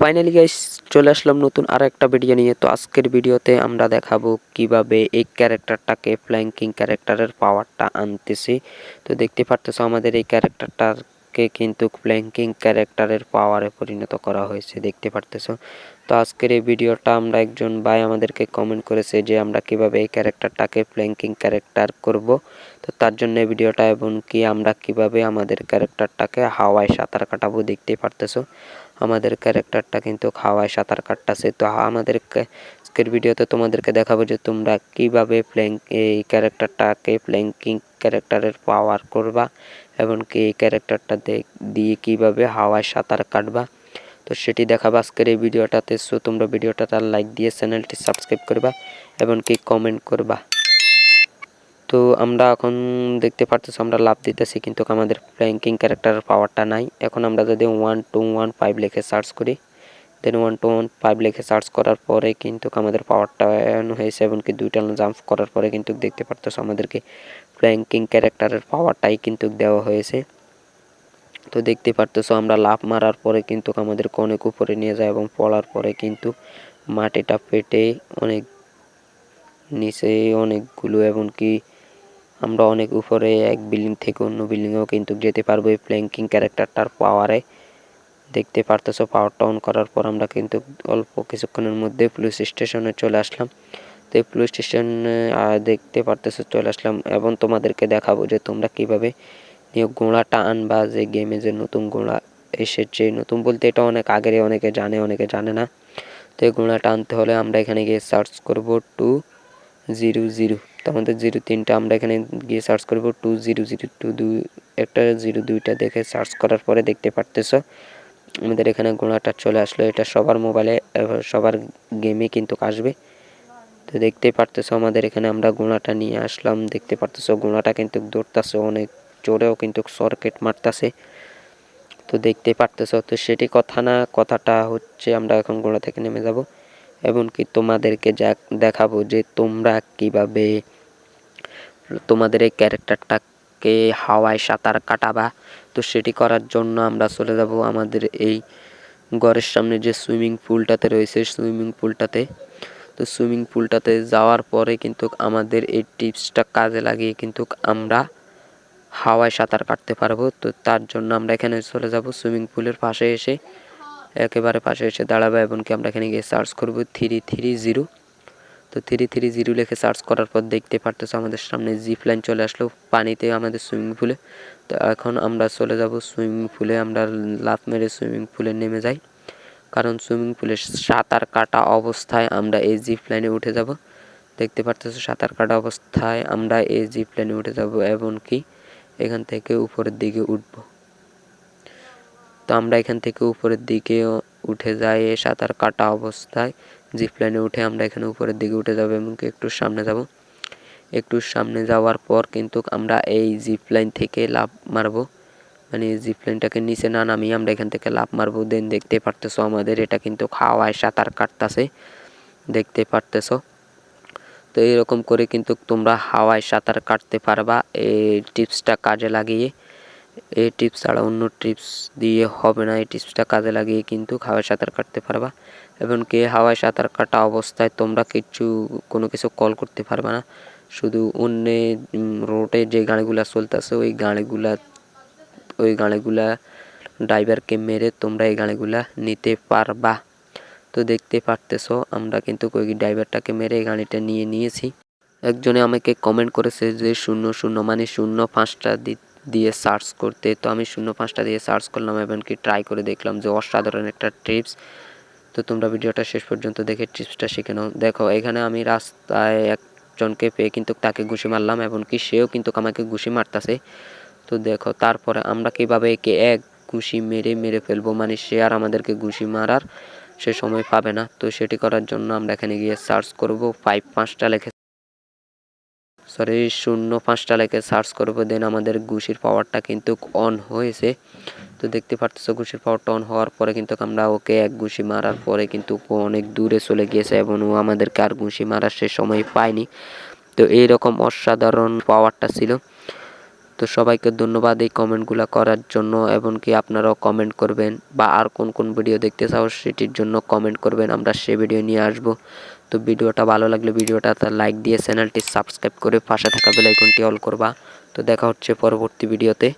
Finally guys চলে আসলাম নতুন আরো একটা ভিডিও নিয়ে। তো আজকের ভিডিওতে আমরা দেখাবো কিভাবে এই ক্যারেক্টারটাকে ফ্ল্যাঙ্কিং ক্যারেক্টারের পাওয়ারটা আনতেছি। তো দেখতে পারতেছো আমাদের এই ক্যারেক্টারটাকে কিন্তু ফ্ল্যাঙ্কিং ক্যারেক্টারের পাওয়ারে পরিণত করা হয়েছে, দেখতে পারতেছো। তো আজকের এই ভিডিওটা আমরা একজন ভাই আমাদেরকে কমেন্ট করেছে যে আমরা কিভাবে এই ক্যারেক্টারটাকে ফ্ল্যাঙ্কিং ক্যারেক্টার করব। তো তার জন্য এই ভিডিওটা, এবং কি আমরা কিভাবে আমাদের ক্যারেক্টারটাকে হাওয়ায় সাঁতার কাটাবো। দেখতে পারতেছো আমাদের ক্যারেক্টারটা কিন্তু হাওয়ায় সাঁতার কাটতেছে। তো আমাদের আজকের ভিডিওতে তোমাদেরকে দেখাবো যে তোমরা কিভাবে এই ক্যারেক্টারটাকে ফ্ল্যাঙ্কিং ক্যারেক্টারের পাওয়ার করবা, এবং কি এই ক্যারেক্টারটা দিয়ে কিভাবে হাওয়ায় সাঁতার কাটবা। তো সেটি দেখাবো আজকের এই ভিডিওটাতে। সো তোমরা ভিডিওটা লাইক দিয়ে চ্যানেলটি সাবস্ক্রাইব করবা এবং কি কমেন্ট করবা। তো আমরা এখন দেখতে পারতেছি আমরা লাভ দিতেছি, কিন্তু আমাদের ফ্ল্যাঙ্কিং ক্যারেক্টারের পাওয়ারটা নাই। এখন আমরা যদি 1215 লিখে সার্চ করি, দেন 1215 লিখে সার্চ করার পরে কিন্তু আমাদের পাওয়ারটা অন হয়েছে, এবং কি দুইটা জাম্প করার পরে কিন্তু দেখতে পারতেছো আমাদেরকে ফ্ল্যাঙ্কিং ক্যারেক্টারের পাওয়ারটাই কিন্তু দেওয়া হয়েছে। তো দেখতে পারতেছো আমরা লাফ মারার পরে কিন্তু আমাদেরকে অনেক উপরে নিয়ে যায়, এবং পড়ার পরে কিন্তু মাটিটা ফেটে অনেক নিচে অনেকগুলো, এবং কি আমরা অনেক উপরে এক বিল্ডিং থেকে অন্য বিল্ডিংয়েও কিন্তু যেতে পারবো এই ফ্ল্যাঙ্কিং ক্যারেক্টারটার পাওয়ারে। দেখতে পারতেছো পাওয়ারটা অন করার পর আমরা কিন্তু অল্প কিছুক্ষণের মধ্যে পুলিশ স্টেশনে চলে আসলাম। তো এই পুলিশ স্টেশনে দেখতে পারতেছো চলে আসলাম, এবং তোমাদেরকে দেখাবো যে তোমরা কিভাবে ঘোড়াটা আনবা। যে গেমে যে নতুন ঘোড়া এসেছে, নতুন বলতে এটা অনেক আগের, অনেকে জানে অনেকে জানে না। তো এই ঘোড়াটা আনতে হলে আমরা এখানে গিয়ে সার্চ করবো 200। তো আমাদের 03টা আমরা এখানে গিয়ে সার্চ করবো 2002, একটা 02টা দেখে সার্চ করার পরে দেখতে পারতেছো আমাদের এখানে ঘোড়াটা চলে আসলো। এটা সবার মোবাইলে সবার গেমে কিন্তু আসবে। তো দেখতে পারতেছো আমাদের এখানে আমরা ঘোড়াটা নিয়ে আসলাম। দেখতে পারতেছো ঘোড়াটা কিন্তু দৌড়তেছে অনেক জোরেও, কিন্তু সরকেট মারতেছে। তো দেখতে পারতেছো, তো সেটি কথা না, কথাটা হচ্ছে আমরা এখন ঘোড়া থেকে নেমে যাব, এবং কি তোমাদেরকে দেখাবো যে তোমরা কিভাবে তোমাদের এই ক্যারেক্টারটাকে হাওয়ায় সাঁতার কাটাবা। তো সেটি করার জন্য আমরা চলে যাব আমাদের এই ঘরের সামনে যে সুইমিং পুলটাতে রয়েছে, সুইমিং পুলটাতে। তো সুইমিং পুলটাতে যাওয়ার পরে কিন্তু আমাদের এই টিপসটা কাজে লাগিয়ে কিন্তু আমরা হাওয়ায় সাঁতার কাটতে পারবো। তো তার জন্য আমরা এখানে চলে যাব সুইমিং পুলের পাশে এসে, একেবারে পাশে এসে দাঁড়াবো, এবং কি আমরা এখানে গিয়ে সার্চ করবো 330। তো 330 লিখে সার্চ করার পর দেখতে পারতেছো আমাদের সামনে জিপ লাইন চলে আসলো পানিতে আমাদের সুইমিং পুলে। তো এখন আমরা চলে যাব সুইমিং পুলে, আমরা লাফ মেরে সুইমিং পুলে নেমে যাই, কারণ সুইমিং পুলে সাঁতার কাটা অবস্থায় আমরা এই জিপ লাইনে উঠে যাব। দেখতে পারতেছো সাঁতার কাটা অবস্থায় আমরা এই জিপ লাইনে উঠে যাব, এবং কি এখান থেকে উপরের দিকে উঠব। তো আমরা এখান থেকে উপরের দিকে উঠে যাই সাঁতার কাটা অবস্থায় জিপ লাইনে উঠে আমরা এখানে উপরের দিকে উঠে যাব, এবং একটু সামনে যাব। একটু সামনে যাওয়ার পর কিন্তু আমরা এই জিপ লাইন থেকে লাফ মারবো, মানে জিপ লাইনটাকে নিচে না নামিয়ে আমরা এখান থেকে লাফ মারবো। দেন দেখতে পারতেছো আমাদের এটা কিন্তু হাওয়ায় সাঁতার কাটতেছে, দেখতে পারতেছো। তো এরকম করে কিন্তু তোমরা হাওয়ায় সাঁতার কাটতে পারবা এই টিপসটা কাজে লাগিয়ে। এই টিপস ছাড়া অন্য টিপস দিয়ে হবে না, এই টিপসটা কাজে লাগিয়ে কিন্তু হাওয়ায় সাঁতার কাটতে পারবা। এবং কি হাওয়ায় সাঁতার কাটা অবস্থায় তোমরা কোনো কিছু কল করতে পারবা না, শুধু অন্য রোডে যে গাড়িগুলা চলতেছে ওই গাড়িগুলা ড্রাইভারকে মেরে তোমরা এই গাড়িগুলা নিতে পারবা। তো দেখতে পারতেছো আমরা কিন্তু ওই ড্রাইভারটাকে মেরে এই গাড়িটা নিয়েছি। একজনে আমাকে কমেন্ট করেছে যে 00 মানে 05টা দিয়ে সার্চ করতে। তো আমি 05টা দিয়ে সার্চ করলাম, এবং কি ট্রাই করে দেখলাম যে অসাধারণ একটা টিপস। তো তোমরা ভিডিওটা শেষ পর্যন্ত দেখে টিপসটা শিখে নাও। দেখো এখানে আমি রাস্তায় একজনকে পেয়ে কিন্তু তাকে ঘুষি মারলাম, এবং কি সেও কিন্তু আমাকে ঘুষি মারতেছে। তো দেখো তারপরে আমরা কিভাবে একে এক ঘুষি মেরে ফেলবো, মানে সে আর আমাদেরকে ঘুষি মারার সে সময় পাবে না। তো সেটি করার জন্য আমরা এখানে গিয়ে সার্চ করব 5টা লিখে 05টা লিখে সার্চ করবো। দেন আমাদের ঘুষির পাওয়ারটা কিন্তু অন হয়েছে। তো দেখতে পারতেছো ঘুষির পাওয়ারটা অন হওয়ার পরে কিন্তু আমরা ওকে এক ঘুষি মারার পরে কিন্তু অনেক দূরে চলে গিয়েছে, এবং ও আমাদেরকে আর ঘুষি মারার সে সময় পায়নি। তো এইরকম অসাধারণ পাওয়ারটা ছিল। তো সবাইকে ধন্যবাদ এই কমেন্টগুলো করার জন্য, এমনকি আপনারাও কমেন্ট করবেন বা আর কোন কোন ভিডিও দেখতে চাও সেটির জন্য কমেন্ট করবেন, আমরা সে ভিডিও নিয়ে আসব। তো ভিডিওটা ভালো লাগলে ভিডিওটা লাইক দিয়ে চ্যানেলটি সাবস্ক্রাইব করে পাশে থাকা বেল আইকনটি অল করবা। তো দেখা হচ্ছে পরবর্তী ভিডিওতে।